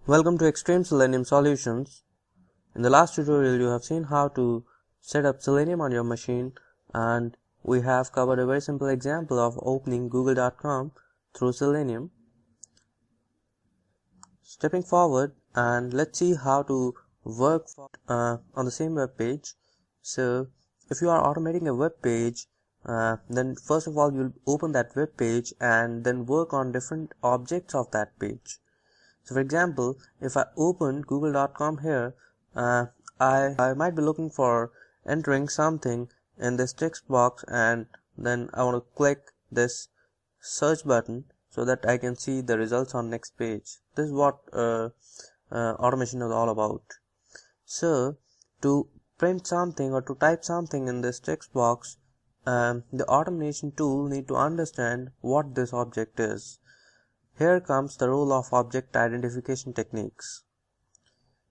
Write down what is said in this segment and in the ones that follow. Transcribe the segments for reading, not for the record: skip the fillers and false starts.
Welcome to Extreme Selenium Solutions. In the last tutorial you have seen how to set up Selenium on your machine, and we have covered a very simple example of opening google.com through Selenium. Stepping forward, and let's see how to work on the same web page. So if you are automating a web page, then first of all you'll open that web page and then work on different objects of that page. So for example, if I open google.com here, I might be looking for entering something in this text box, and then I want to click this search button so that I can see the results on next page. This is what automation is all about. So to print something or to type something in this text box, the automation tool need to understand what this object is. Here comes the role of object identification techniques.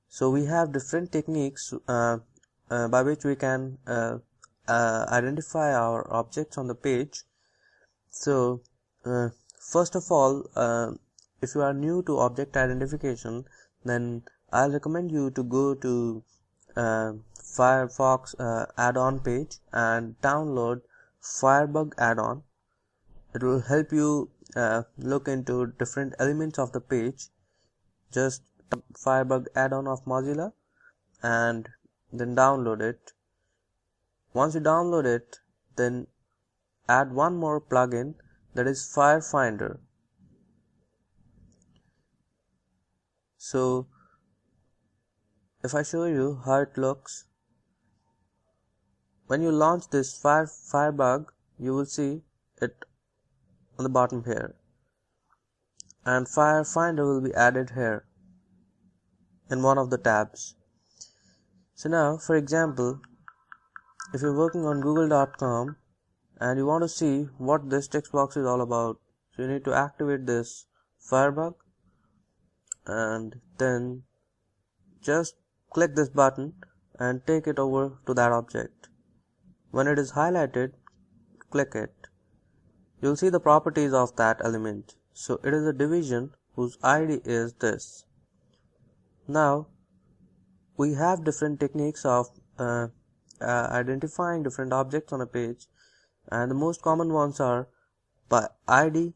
So we have different techniques by which we can identify our objects on the page. So first of all, if you are new to object identification, then I'll recommend you to go to Firefox add-on page and download Firebug add-on. It will help you look into different elements of the page. Just Firebug add-on of Mozilla and then download it. Once you download it, then add one more plugin, that is Firefinder. So if I show you how it looks, when you launch this Firebug, you will see it on the bottom here, and Firefinder will be added here in one of the tabs. So now, for example, if you're working on google.com and you want to see what this text box is all about, so you need to activate this Firebug and then just click this button and take it over to that object. When it is highlighted, click it. You'll see the properties of that element. So it is a division whose ID is this. Now we have different techniques of identifying different objects on a page, and the most common ones are by ID.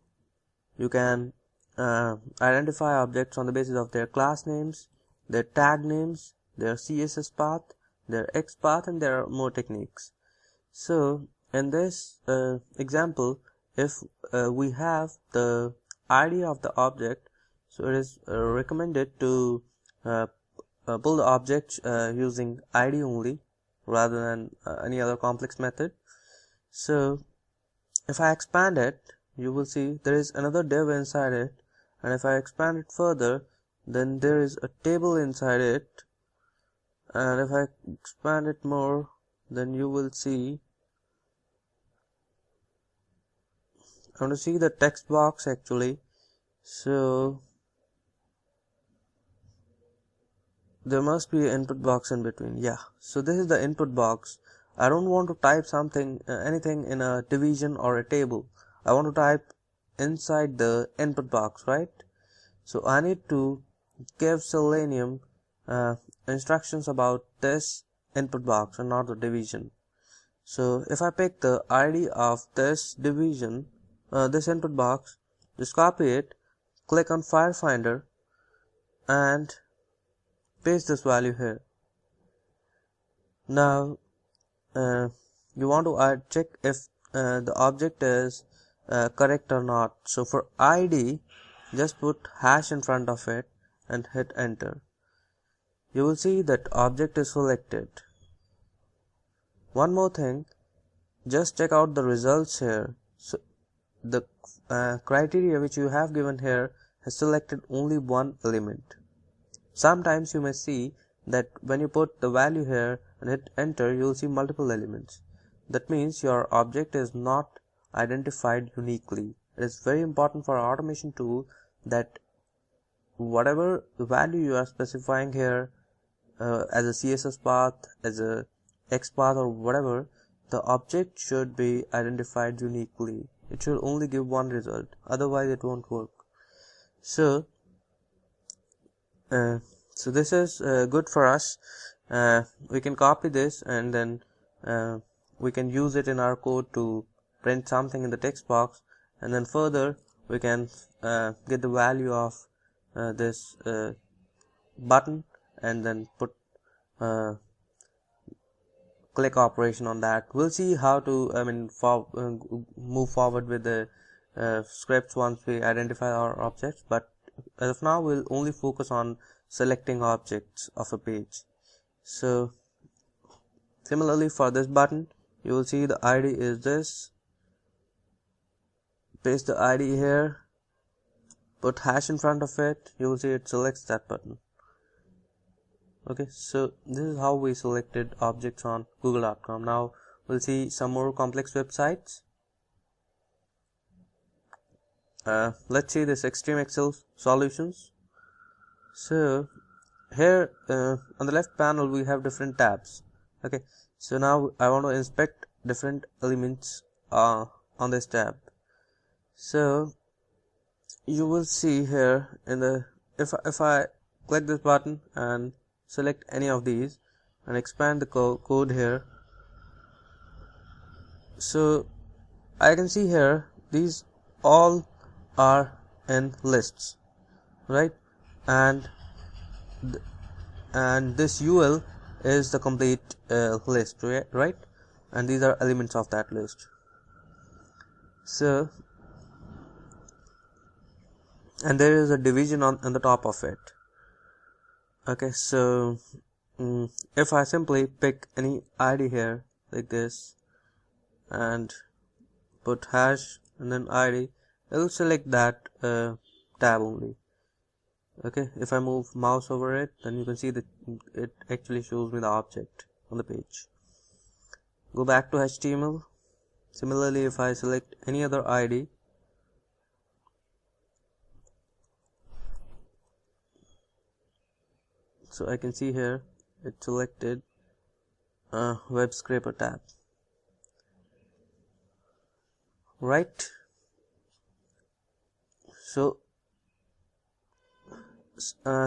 You can identify objects on the basis of their class names, their tag names, their CSS path, their Xpath, and there are more techniques. So in this example, if we have the ID of the object, so it is recommended to pull the object using ID only rather than any other complex method. So if I expand it, you will see there is another div inside it, and if I expand it further, then there is a table inside it, and if I expand it more, then you will see I want to see the text box actually. So there must be an input box in between. Yeah, so this is the input box. I don't want to type something anything in a division or a table. I want to type inside the input box, right? So I need to give Selenium instructions about this input box and not the division. So if I pick the ID of this division, this input box, just copy it, click on Firefinder and paste this value here. Now you want to check if the object is correct or not. So for ID, just put hash in front of it and hit enter. You will see that object is selected. One more thing, just check out the results here. So the criteria which you have given here has selected only one element. Sometimes you may see that when you put the value here and hit enter, you will see multiple elements. That means your object is not identified uniquely. It is very important for our automation tool that whatever value you are specifying here as a CSS path, as a Xpath or whatever, the object should be identified uniquely. It should only give one result, otherwise it won't work. So So this is good for us. We can copy this and then we can use it in our code to print something in the text box, and then further we can get the value of this button and then put click operation on that. We'll see how to move forward with the scripts once we identify our objects, but as of now we'll only focus on selecting objects of a page. So similarly for this button, you will see the ID is this. Paste the ID here, put hash in front of it, you will see it selects that button. Okay, so this is how we selected objects on google.com. Now we'll see some more complex websites. Let's see this extreme Excel solutions. So here on the left panel we have different tabs. Okay, so now I want to inspect different elements on this tab. So you will see here in the if I click this button and select any of these and expand the code here, so I can see here these all are in lists, right? And this UL is the complete list, right? And these are elements of that list. So and there is a division on the top of it. Okay, so if I simply pick any ID here like this and put hash and then ID, it will select that tab only. Okay, if I move mouse over it, then you can see that it actually shows me the object on the page. Go back to HTML. Similarly, if I select any other ID, so I can see here it selected web scraper tab, right? So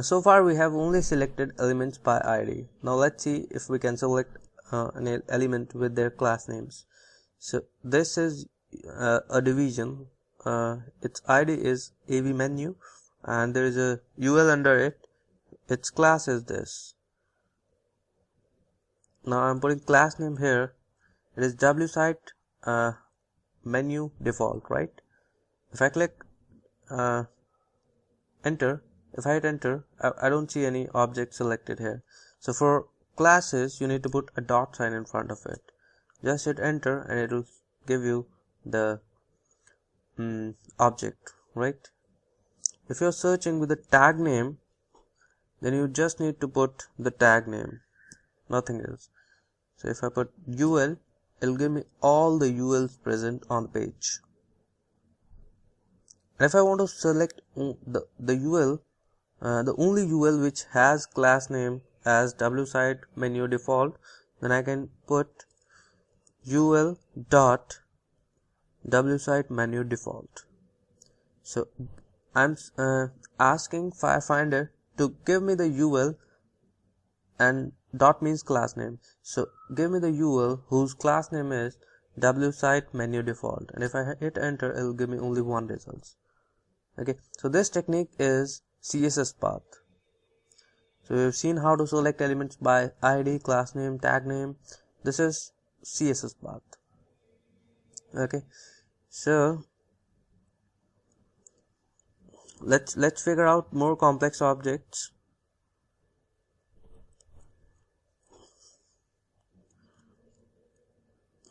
so far we have only selected elements by ID. Now let's see if we can select an element with their class names. So this is a division. Its ID is AV menu and there is a UL under it. Its class is this. Now I'm putting class name here. It is wsite menu default, right? If I click enter, if I hit enter, I don't see any object selected here. So for classes you need to put a dot sign in front of it. Just hit enter and it will give you the object, right? If you're searching with the tag name, then you just need to put the tag name, nothing else. So if I put UL, it'll give me all the ULs present on the page. And if I want to select the UL, the only UL which has class name as wsite menu default, then I can put UL dot wsite menu default. So I'm asking Firefinder to give me the UL, and dot means class name, so give me the UL whose class name is wsite menu default, and if I hit enter, it will give me only one result. Okay, so this technique is CSS path. So we've seen how to select elements by ID, class name, tag name. This is CSS path. Okay, so let's figure out more complex objects.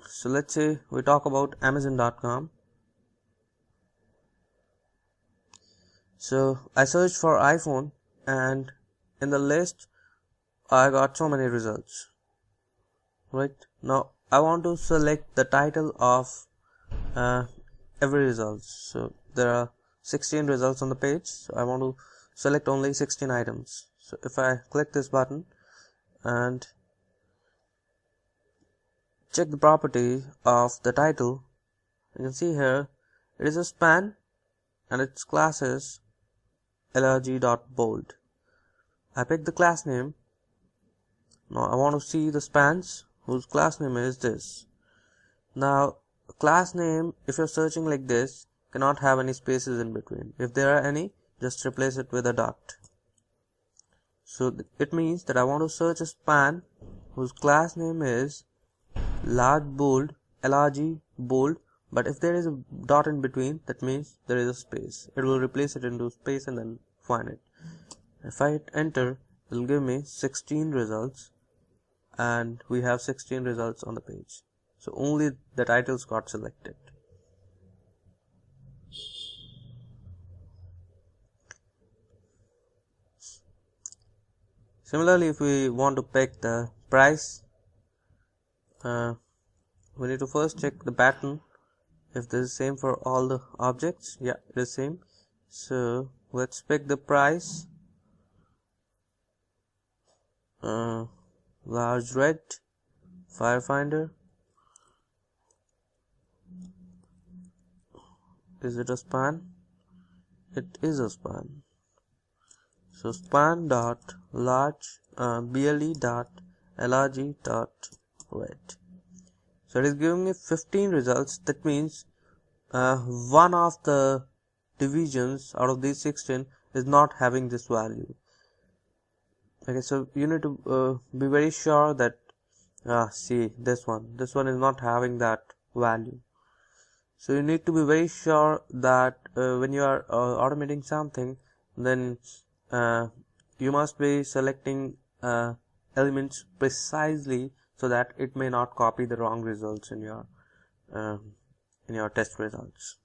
So let's say we talk about Amazon.com. So I searched for iPhone and in the list I got so many results, right? Now I want to select the title of every result. So there are 16 results on the page, so I want to select only 16 items. So if I click this button and check the property of the title, you can see here it is a span and its class is lrg.bold. I pick the class name. Now I want to see the spans whose class name is this. Now class name, if you're searching like this, cannot have any spaces in between. If there are any, just replace it with a dot. So it means that I want to search a span whose class name is large bold, LRG bold, but if there is a dot in between, that means there is a space. It will replace it into space and then find it. If I hit enter, it will give me 16 results, and we have 16 results on the page. So only the titles got selected. Similarly, if we want to pick the price, we need to first check the pattern if this is same for all the objects. Yeah, it is same. So let's pick the price, large red, Firefinder. Is it a span? It is a span. So span dot large ble dot lrg dot red. So it is giving me 15 results. That means one of the divisions out of these 16 is not having this value. Okay, so you need to be very sure that see this one is not having that value. So you need to be very sure that when you are automating something, then you must be selecting elements precisely so that it may not copy the wrong results in your test results.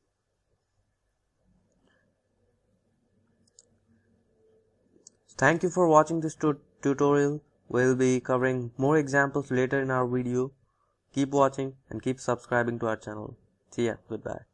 Thank you for watching this tutorial. We'll be covering more examples later in our video. Keep watching and keep subscribing to our channel. See ya. Goodbye.